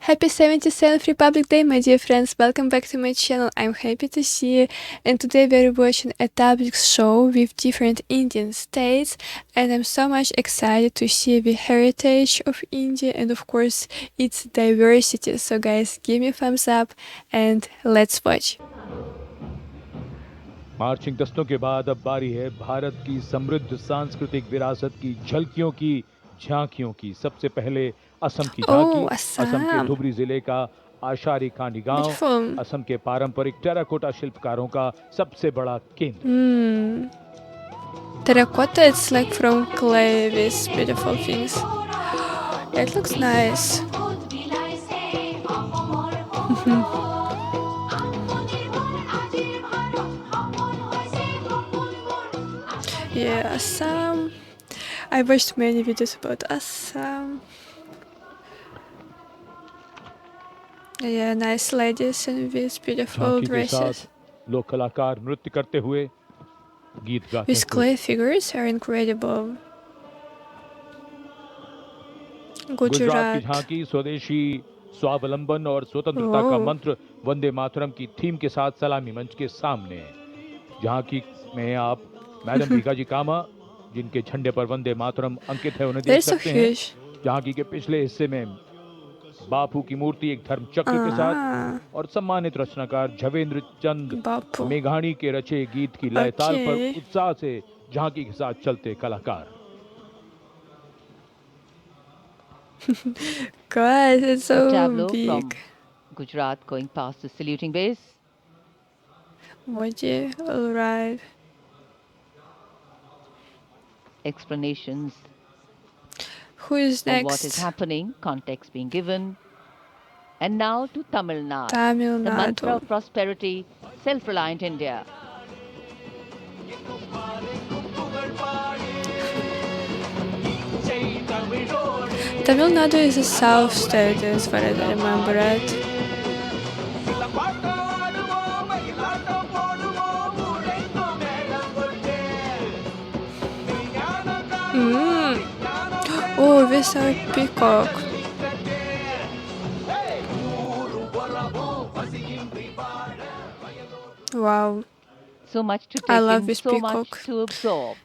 Happy 77th Republic Day, my dear friends. Welcome back to my channel. I'm happy to see you. And today we're watching a tablet show with different Indian states. And I'm so much excited to see the heritage of India and of course its diversity. So guys, give me a thumbs up and let's watch. Marching दस्तों के बाद अब बारी है भारत की समृद्ध सांस्कृतिक विरासत की झलकियों की, झांकियों की। सबसे पहले असम की झांकी। Oh, असम के Assam. धुबरी जिले का आशारी कांडी गांव Beautiful. असम के पारंपरिक टेराकोटा शिल्पकारों का सबसे बड़ा केंद्र। Terracotta, it's like from clay, these beautiful things. It looks nice. Yeah, Assam. I watched many videos about Assam. Yeah, nice ladies in these beautiful झांकी के dresses. साथ लोक कलाकार नृत्य करते हुए, गीत गाते These हुए। clay figures are incredible. Gujarat की Gujarat. झांकी स्वदेशी स्वावलंबन और स्वतंत्रता का Wow. मंत्र वंदे मातरम की थीम के साथ सलामी मंच के सामने है। झांकी में आप मैडम भीखाजी कामा, जिनके झंडे पर वंदे मातरम अंकित है, उन्हें देख They're so सकते हैं। huge. झांकी के पिछले हिस्से में बापू की मूर्ति एक धर्म चक्र के साथ और सम्मानित रचनाकार झवेंद्र चंद Bapu. मेघानी के रचे गीत की लय ताल पर Okay. उत्साह से झांकी के साथ चलते कलाकार। Guys, it's so tableau big. from Gujarat going past the saluting base. Moji, alright. Explanations Who is on what is next? happening, context being given. And now to Tamil Nadu, Tamil the mantra Nadu. of prosperity, self-reliant India. Tamil Nadu is a south state, as far as I remember it. Oh, this is a peacock. Wow, So much to take I love in, this so much peacock. to absorb.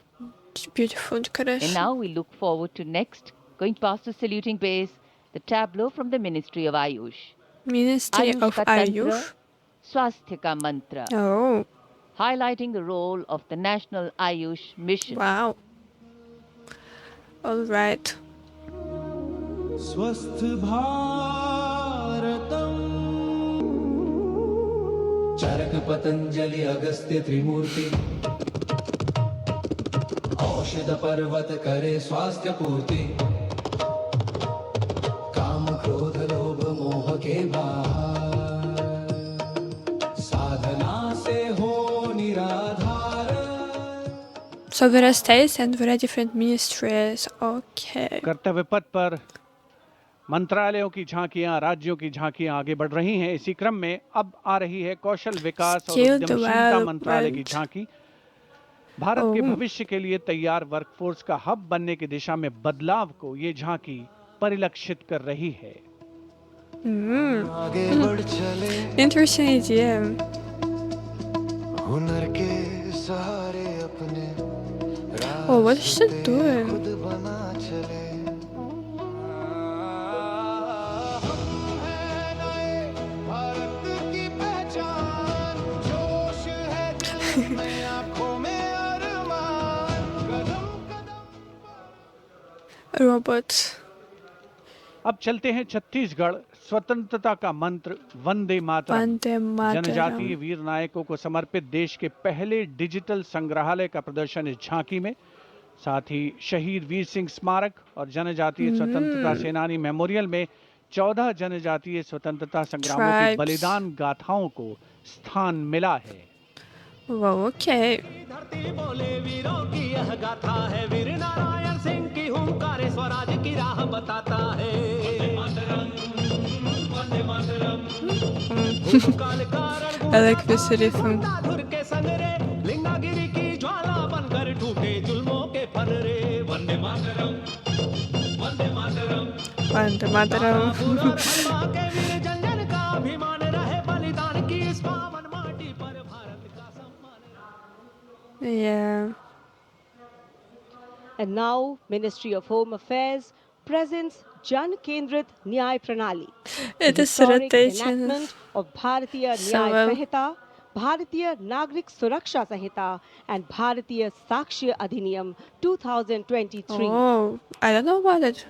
It's beautiful And decoration. now we look forward to next, going past the saluting base, the tableau from the Ministry of Ayush. Ministry Ayush of ka tantra, Ayush. Swasthya ka mantra, Oh, highlighting the role of the National Ayush Mission. wow. Alright. स्वस्थ भारतम चरक पतंजलि अगस्त्य त्रिमूर्ति औषध पर्वत करे स्वास्थ्य पूर्ति काम क्रोध लोभ मोह के बाहर साधना से हो निराधार। So there are states and there are different ministries. Okay. कर्तव्य पथ पर मंत्रालयों की झांकियां, राज्यों की झांकियां आगे बढ़ रही हैं। इसी क्रम में अब आ रही है कौशल विकास और Skill उद्यमशीलता मंत्रालय की development. झांकी। भारत के भविष्य के लिए तैयार वर्कफोर्स का हब बनने की दिशा में बदलाव को ये झांकी परिलक्षित कर रही है। आगे बढ़ चले Interesting idea. हुनर के सहारे अपने Oh, what is she doing? खुद बना चले। भारत की पहचान जोश है दिल में आंखों में अरमान कदम कदम Robots. अब चलते हैं छत्तीसगढ़। स्वतंत्रता का मंत्र वंदे मातरम, Vande जनजातीय Mataram. वीर नायकों को समर्पित देश के पहले डिजिटल संग्रहालय का प्रदर्शन इस झांकी में। साथ ही शहीद वीर सिंह स्मारक और जनजातीय स्वतंत्रता सेनानी मेमोरियल में 14 जनजातीय स्वतंत्रता संग्रामों की Tribes. बलिदान गाथाओं को स्थान मिला है। Wow, okay. धरती बोले वीरों की यह गाथा है, वीर नारायण सिंह की हुंकार स्वराज की राह बताता है। वंदे मातरम, काल कारण I like this rhythm. धुर के संगरे, लिंगागिरी की ज्वाला बनकर टूटे जुल्मों के फनरे। वंदे मातरम, वंदे मातरम। Vande Mataram. पूरा धर्मा के Yeah. And now, Ministry of Home Affairs presents Jan Kendrit Nyay Pranali, It the is historic rotating enactment of Bharatiya so Nyay well. Sanhita, Bharatiya Nagrik Suraksha Sanhita, and Bharatiya Sakshya Adhiniyam 2023. Oh, I don't know about it.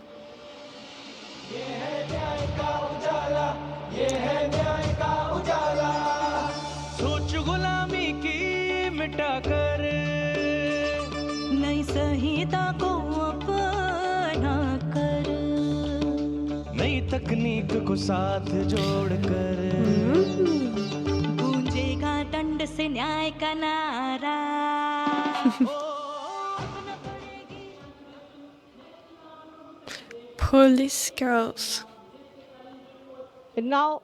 सोच गुलामी की मिटाकर नई संहिता को अपना कर नई तकनीक को साथ जोड़कर गूंजेगा दंड से न्याय का नारा Police girls. And now,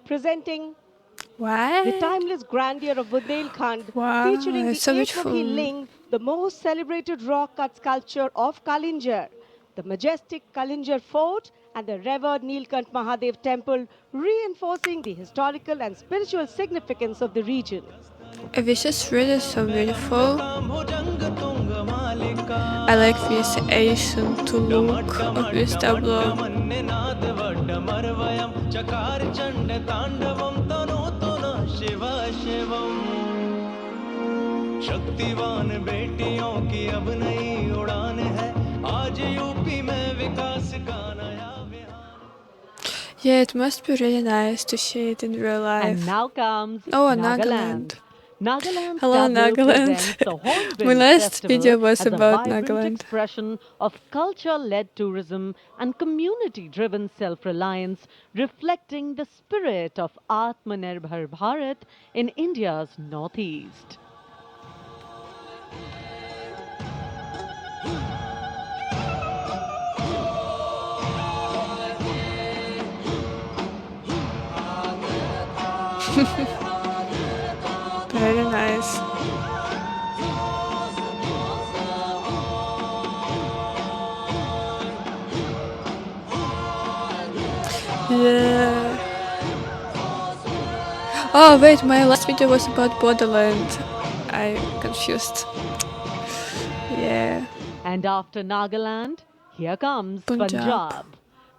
presenting What? the timeless grandeur of Bundelkhand, Wow, featuring the it's so Ekmukhi beautiful. Ling, the most celebrated rock cut sculpture of Kalinjar, the majestic Kalinjar Fort, and the revered Nilkant Mahadev temple, reinforcing the historical and spiritual significance of the region. It is just really so beautiful. काम हो जंग तुंग मालिका I like this ancient look of this tableau. मन्ने नाद वड्डमर्वयं चकार चण्ड ताण्डवं तनोतु नः शिव शिवम् शक्तिवान बेटियों की अब नई उड़ान है आज यूपी में विकास का नया विहार Yeah, it must be really nice to see it in real life. And now comes Oh, Nagaland. Nagaland. Nagaland's Hello, tableau Nagaland. presents the Hornbill My last Festival video was as a about vibrant Nagaland. expression of culture-led tourism and community-driven self-reliance, reflecting the spirit of Atmanirbhar Bharat in India's northeast. Very nice. Yeah. Oh wait, my last video was about Borderland. I confused. Yeah. And after Nagaland, here comes Punjab. Punjab.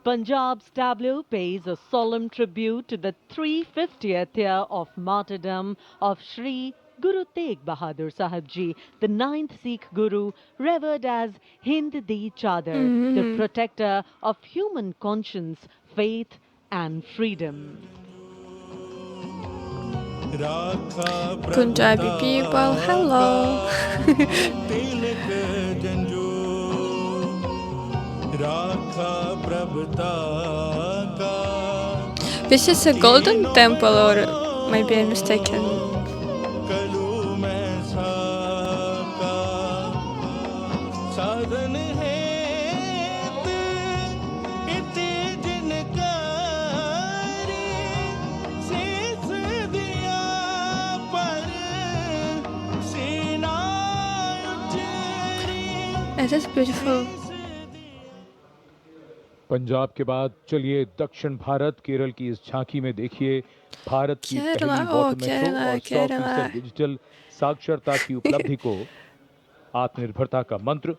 Punjab's tableau pays a solemn tribute to the 350th year of martyrdom of Sri Guru Tegh Bahadur Sahib Ji, the 9th Sikh Guru, revered as Hind Di Chadar, the protector of human conscience, faith and freedom. Punjabi people, hello. This is a golden temple, or maybe I'm mistaken. साधन है इते जिनकारी शेष दिया पर सीना उचरी It is beautiful. Punjab के बाद चलिए दक्षिण भारत केरल की इस झांकी में देखिए भारत की पहली केरला, वाटर ओ, मेट्रो केरला, और केरला। 100% डिजिटल साक्षरता की उपलब्धि को आत्मनिर्भरता का मंत्र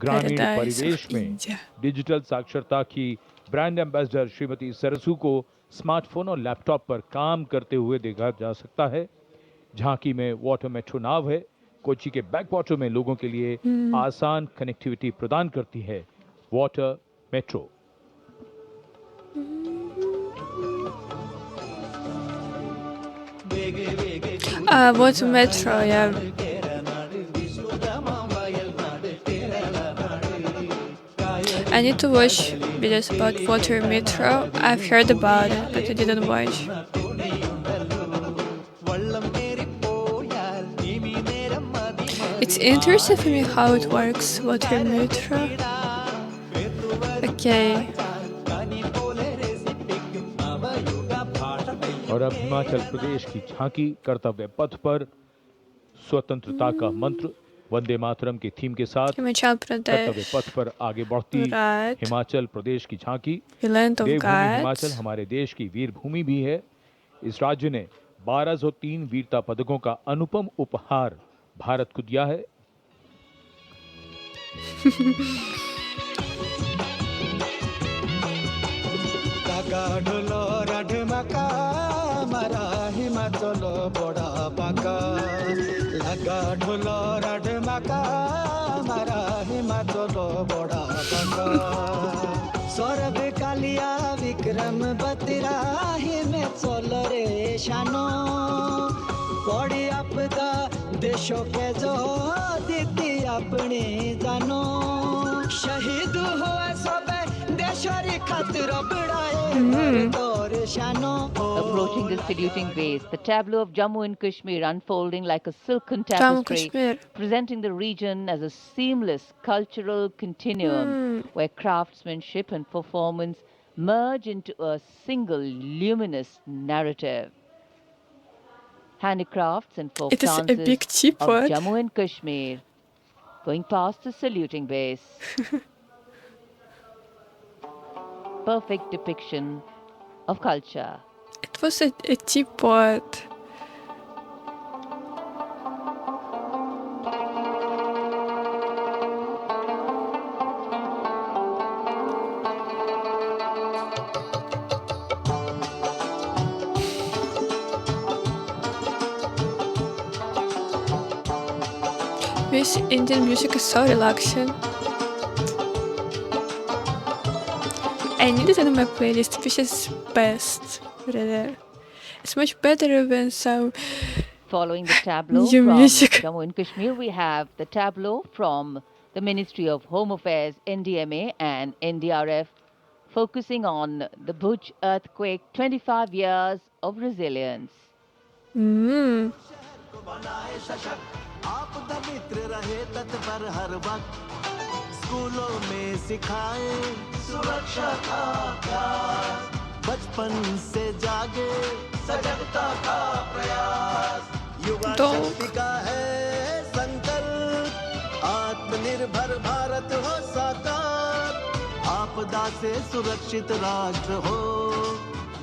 ग्रामीण Paradise of परिवेश में India. डिजिटल साक्षरता की ब्रांड एम्बेसडर श्रीमती सरसू को स्मार्टफोन और लैपटॉप पर काम करते हुए देखा जा सकता है। झांकी में वाटर मेट्रो नाव है, कोच्चि के बैक वाटर में लोगों के लिए आसान कनेक्टिविटी प्रदान करती है water metro. Water metro, yeah. I need to watch videos about water metro. I've heard about it, but I didn't watch. It's interesting for me how it works, water metro. Okay. और अब हिमाचल प्रदेश की झांकी कर्तव्य पथ पर स्वतंत्रता का मंत्र वंदे मातरम के थीम के साथ Himachal कर्तव्य Pradesh. पथ पर आगे बढ़ती Right. हिमाचल प्रदेश की झांकी The land of Devbhoomi Himachal gods. हमारे देश की वीर भूमि भी है। इस राज्य ने 1203 वीरता पदकों का अनुपम उपहार भारत को दिया है। काका ढोलो राढमाका मारा हिमाचल बड़ा पाका लगा ढोलो राढमाका मारा हिमाचल बड़ा पाका सौरभ कालिया विक्रम बत्रा हिमाचल रे शानो बड़ी आपदा देशों के जो दीदी अपने जानो शहीद हुआ सब देशरी खातिर बढ़ाए तोर शानो। Approaching the saluting base, the tableau of Jammu and Kashmir unfolding like a silken Jammu tapestry, Kashmir. presenting the region as a seamless cultural continuum where craftsmanship and performance merge into a single luminous narrative. Handicrafts and folk It is a dances big of teapot. Jammu and Kashmir going past the saluting base. Perfect depiction of culture. It was a teapot. This Indian music is so relaxing. I need it on my playlist, which is best, really. It's much better than some Following the tableau New from music. Jammu and Kashmir, we have the tableau from the Ministry of Home Affairs, NDMA and NDRF, focusing on the Bhuj earthquake, 25 years of resilience. Mm. आपदा मित्र रहे तत्पर हर वक्त स्कूलों में सिखाए सुरक्षा का अभ्यास बचपन से जागे सजगता का प्रयास युवा शक्ति का है संकल्प आत्मनिर्भर भारत हो साकार आपदा से सुरक्षित राष्ट्र हो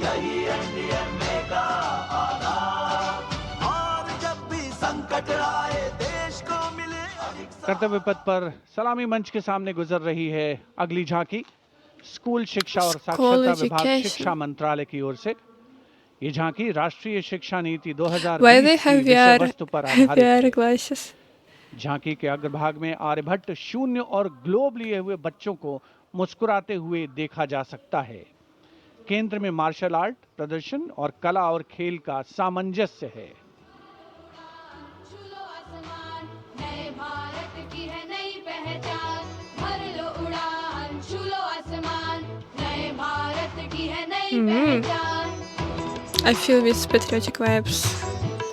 यही एनडीएमए का आधार और जब भी संकट आए देश को मिले कर्तव्य पथ पर सलामी मंच के सामने गुजर रही है अगली झांकी स्कूल शिक्षा और साक्षरता विभाग education. शिक्षा मंत्रालय की ओर से। ये झांकी राष्ट्रीय शिक्षा नीति 2020 Why they की have विषय वस्तु पर आधारित VR है। glasses? झांकी के अग्रभाग में आर्यभट्ट शून्य और ग्लोब लिए हुए बच्चों को मुस्कुराते हुए देखा जा सकता है। केंद्र में मार्शल आर्ट प्रदर्शन और कला और खेल का सामंजस्य है। छूलो आसमान नए भारत की है नई पहचान भर लो उड़ान छूलो आसमान नए भारत की है नई पहचान। I feel with patriotic vibes.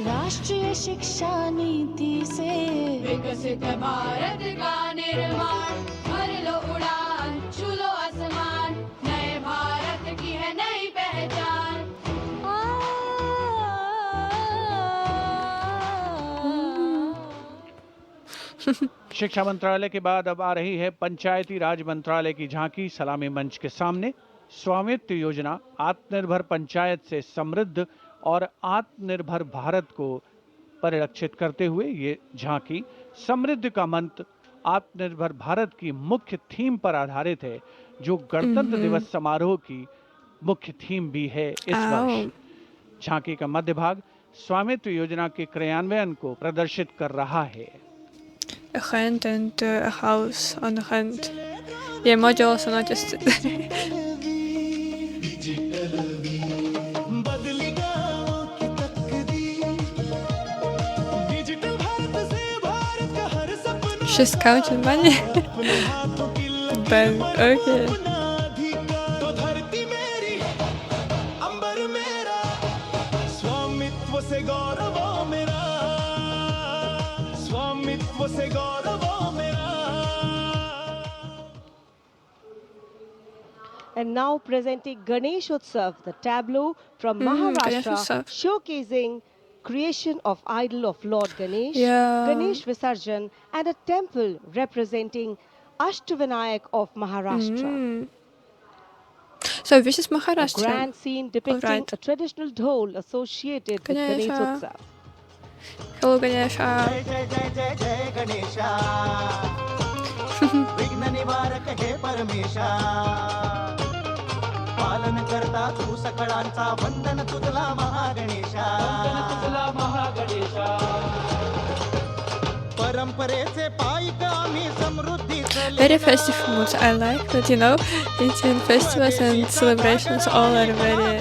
राष्ट्रीय शिक्षा नीति से विकसित भारत का निर्माण भर लो उड़ान छूलो आसमान नए भारत की है नई पहचान। शिक्षा मंत्रालय के बाद अब आ रही है पंचायती राज मंत्रालय की झांकी सलामी मंच के सामने। स्वामित्व योजना आत्मनिर्भर पंचायत से समृद्ध और आत्मनिर्भर भारत को परिलक्षित करते हुए ये झांकी समृद्धि का मंत्र आत्मनिर्भर भारत की मुख्य थीम पर आधारित है, जो गणतंत्र दिवस समारोह की मुख्य थीम भी है इस वर्ष। झांकी का मध्य भाग स्वामित्व योजना के क्रियान्वयन को प्रदर्शित कर रहा है। A hand and a house on a hand. Yeah, modules are not just. बदली गांवों की तकदीर डिजिटल भारत से भारत का हर सपना She's counting money. अपने हाथों की But okay. तो धरती मेरी अंबर मेरा स्वामित्व से गौरव मेरा स्वामित्व से गौरव मेरा। And now presenting Ganesh Utsav, the tableau from Ganesh Maharashtra, Utsav. showcasing creation of idol of Lord Ganesh, Yeah. Ganesh Visarjan, and a temple representing Ashtavinayak of Maharashtra. Mm. So this is A Maharashtra. grand scene depicting Alright. a traditional dhol associated with Ganesh Ganesha. Utsav. Hello, Ganesha. जय जय जय जय गणेशा विघ्न निवारक हे परमेशा पालन करता तू सकळांचा वंदन तुझला महागणेशा परंपरेचे पायिक आम्ही समृद्धीचे Very festive mood. I like that, you know, Indian festivals and celebrations all are very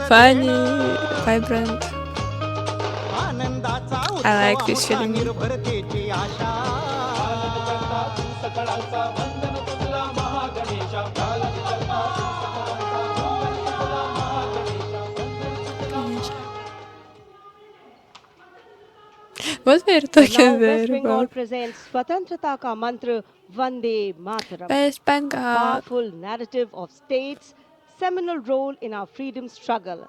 funny, vibrant. आनंदाचा I like this उत्सव feeling. निर्भरतेची Asha What were you Now talking West there Bengal about? presents Swatantrata ka mantra Vande Mataram. West Bengal. Powerful narrative of state's seminal role in our freedom struggle,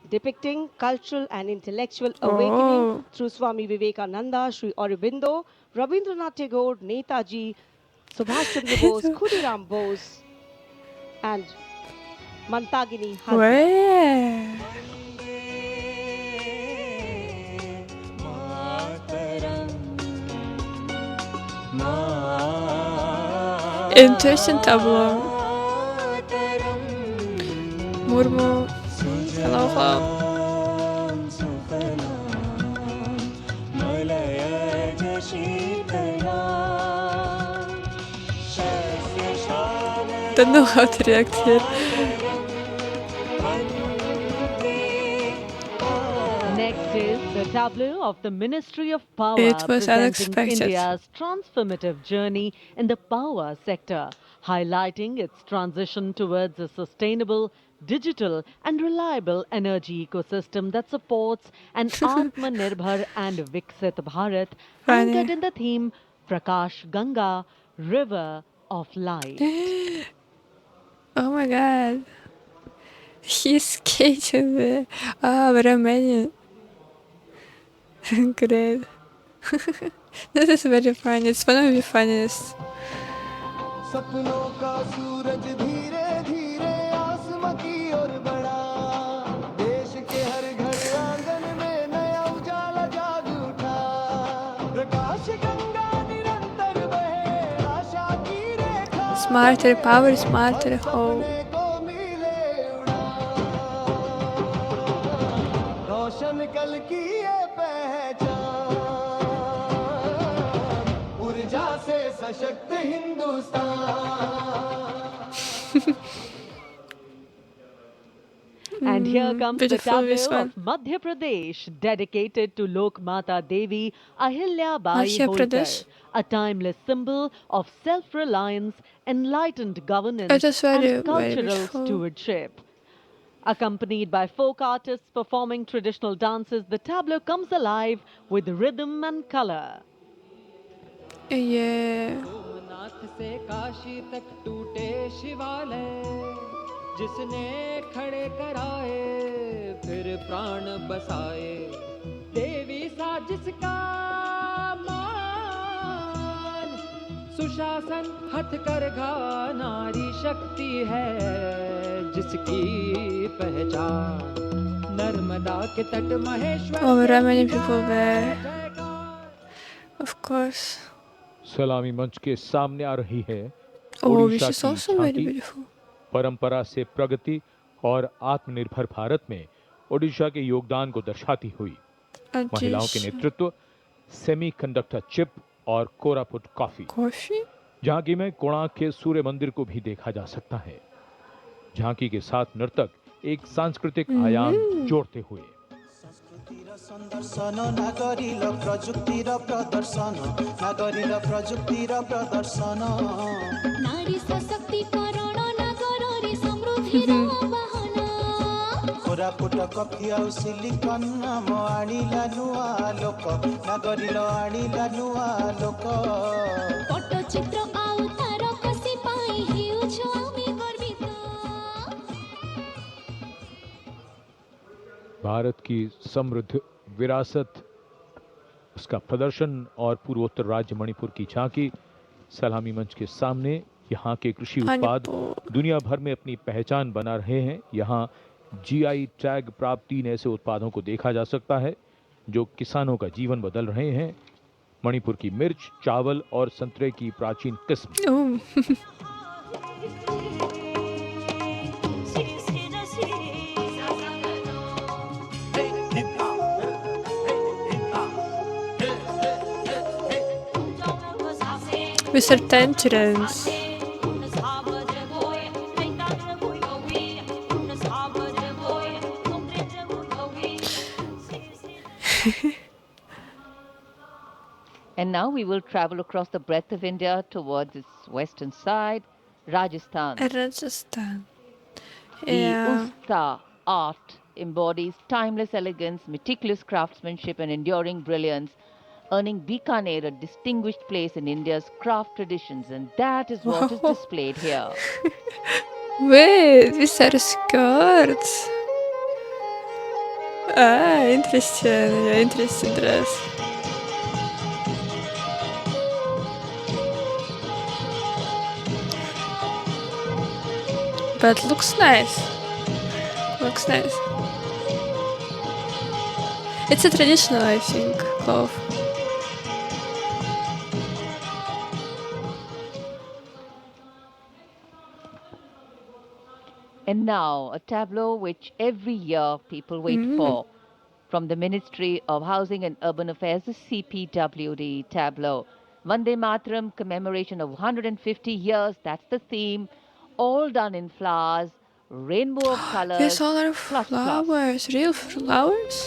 depicting cultural and intellectual awakening Oh. through Swami Vivekananda, Sri Aurobindo, Rabindranath Tagore, Netaji, Subhash Chandra Bose, Khudiram Bose, and Mantagini Hazra. Where? Interesting tableau. Murmu. Hello, hello. Don't know how to react here. Next is the tableau of the Ministry of Power, It was presenting unexpected. India's transformative journey in the power sector, highlighting its transition towards a sustainable, digital and reliable energy ecosystem that supports an Atmanirbhar and Viksit Bharat, Funny. anchored in the theme Prakash Ganga, River of Light. Oh my god. He's skating there. Ah, Romanian. Great. This is very funny. It's one of the funniest. सपनों का सूरज धीरे धीरे आसमां की ओर बढ़ा देश के हर घर आंगन में नया उजाला जाग उठा प्रकाश गंगा निरंतर बहे आशा की रेखा Smarter, power smarter. Oh. को मिले उड़ा रोशन कल की ये पहचान ऊर्जा से सशक्त Hindustan And here comes the beautiful tableau this one. of Madhya Pradesh, dedicated to Lok Mata Devi Ahilya Bai Madhya Holkar, Pradesh. a timeless symbol of self-reliance, enlightened governance, It is very, and very cultural beautiful. stewardship. Accompanied by folk artists performing traditional dances, the tableau comes alive with rhythm and color. Yeah. Somnath से काशी तक टूटे शिवालय जिसने खड़े कराए फिर प्राण बसाए देवी सा जिसका मान सुशासन हथकरघा नारी शक्ति है जिसकी पहचान नर्मदा के तट Maheshwar Oh, there are many people there. Of course. सलामी मंच के सामने आ रही है Oh, ओडिशा which is की also very झांकी। beautiful. परंपरा से प्रगति और आत्मनिर्भर भारत में ओडिशा के योगदान को दर्शाती हुई And महिलाओं के this नेतृत्व सेमीकंडक्टर चिप और कोरापुट कॉफी coffee. झांकी में कोणार्क के सूर्य मंदिर को भी देखा जा सकता है। झांकी के साथ नर्तक एक सांस्कृतिक आयाम जोड़ते हुए संदर्शन नागरिल प्रजुक्तिर प्रदर्शन नागरिल प्रजुक्तिर प्रदर्शन नारी सशक्तिकरण नगररे समृद्धिर वाहन कोरापुट कफी आउ सिलिकन नाम आनिला नुआ लोक नागरिल आनिला नुआ लोक पट्टचित्र आउ तार कसी पाई हेउछु आमे गर्वित भारत की समृद्ध विरासत, उसका प्रदर्शन और पूर्वोत्तर राज्य मणिपुर की झांकी सलामी मंच के सामने। यहाँ के कृषि उत्पाद मणिपुर। दुनिया भर में अपनी पहचान बना रहे हैं। यहाँ जीआई टैग प्राप्त 3 ऐसे उत्पादों को देखा जा सकता है जो किसानों का जीवन बदल रहे हैं। मणिपुर की मिर्च, चावल और संतरे की प्राचीन किस्म। Oh. Mr. Tangerines. And now we will travel across the breadth of India towards its western side, Rajasthan. Rajasthan. The Yeah. Usta art embodies timeless elegance, meticulous craftsmanship, and enduring brilliance, earning Bikaner a distinguished place in India's craft traditions, and that is what is Wow. displayed here. Wait, these are skirts. Ah, interesting. Yeah, interesting dress. But looks nice. Looks nice. It's a traditional, I think, cloth. And now, a tableau which every year people wait for. From the Ministry of Housing and Urban Affairs, the CPWD tableau. Vande Mataram commemoration of 150 years, that's the theme. All done in flowers, rainbow of colors. These all are plus, plus. flowers. Real flowers?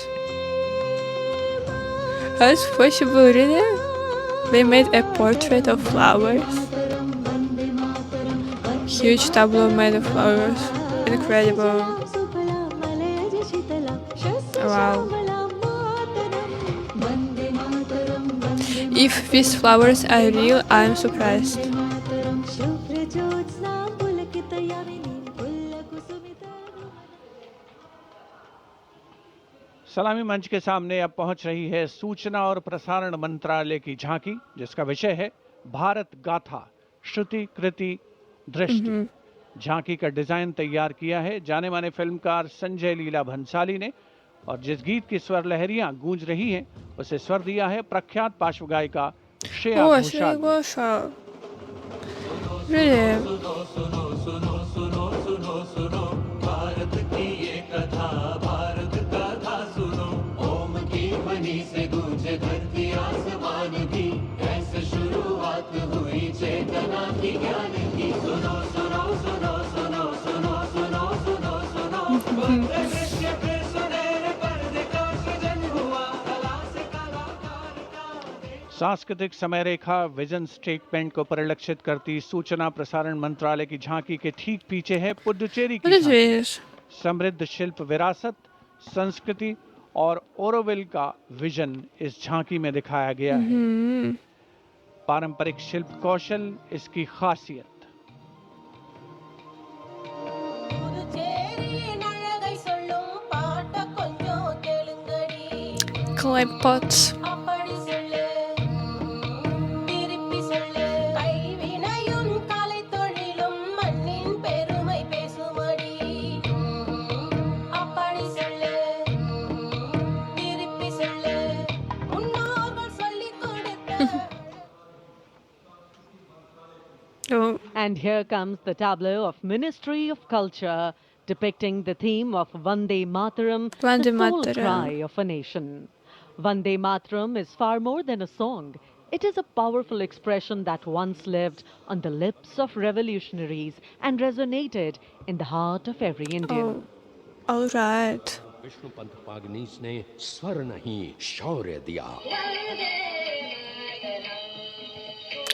How is it possible, really? They made a portrait of flowers. Huge tableau made of flowers. Incredible. Wow. If these flowers are real, I'm surprised. सलामी मंच के सामने अब पहुंच रही है सूचना और प्रसारण मंत्रालय की झांकी, जिसका विषय है भारत गाथा श्रुति कृति दृष्टि। झांकी का डिजाइन तैयार किया है जाने माने फिल्मकार संजय लीला भंसाली ने, और जिस गीत की स्वर लहरियां गूंज रही हैं उसे स्वर दिया है प्रख्यात पार्श्व गायिका श्रेया Oh, घोषाल Shreya ने। Ghoshal. Really? भारत की ये कथा, भारत गाथा सुनो। ओम की ध्वनि से गूंजे धरती आसमान की, ऐसे शुरुआत हुई चेतना की ज्ञान की। सुनो सुनो सुनो सुनो सुनो सुनो सुनो सुनो, भव्य दृश्य पे सुनहरे पर्दे का सृजन हुआ, कला से कलाकार का। सांस्कृतिक समय रेखा विजन स्टेटमेंट को परिलक्षित करती सूचना प्रसारण मंत्रालय की झांकी के ठीक पीछे है पुडुचेरी की What is झांकी। this? समृद्ध शिल्प विरासत, संस्कृति और ओरोविल का विजन इस झांकी में दिखाया गया है। पारंपरिक शिल्प कौशल इसकी खासियत। Clay pots. Oh, And here comes the tableau of Ministry of Culture depicting the theme of Vande Mataram, Vande the soul Mataram. cry of a nation. Vande Mataram is far more than a song. It is a powerful expression that once lived on the lips of revolutionaries and resonated in the heart of every Indian. oh, all right. Vishnu Pant Pagnis ने स्वर नहीं शौर्य दिया।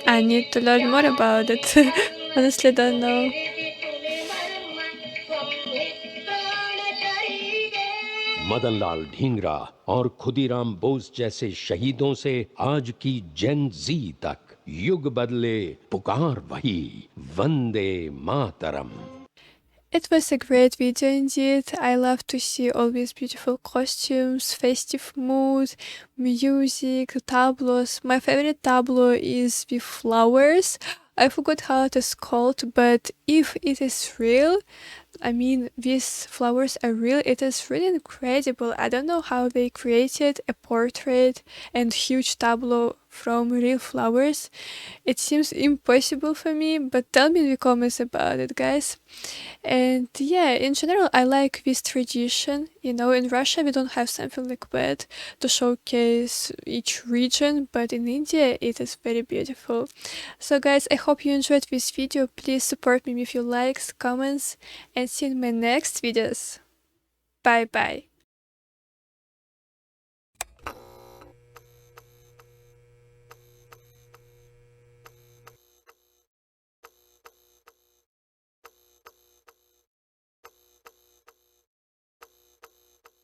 I need to learn more about it. Honestly, don't know. Madanlal Dhingra और खुदीराम बोस जैसे शहीदों से आज की जेन जी तक युग बदले, पुकार वही Vande Mataram. It was a great video indeed. I love to see all these beautiful costumes, festive mood, music, tableaus. My favorite tableau is with flowers. I forgot how it is called, but if it is real, I mean, these flowers are real, it is really incredible. I don't know how they created a portrait and huge tableau from real flowers. It seems impossible for me, but tell me in the comments about it, guys. And yeah, in general, I like this tradition. You know, in Russia, we don't have something like that to showcase each region, but in India, it is very beautiful. So guys, I hope you enjoyed this video. Please support me with your likes, comments, and see you in my next videos. Bye bye.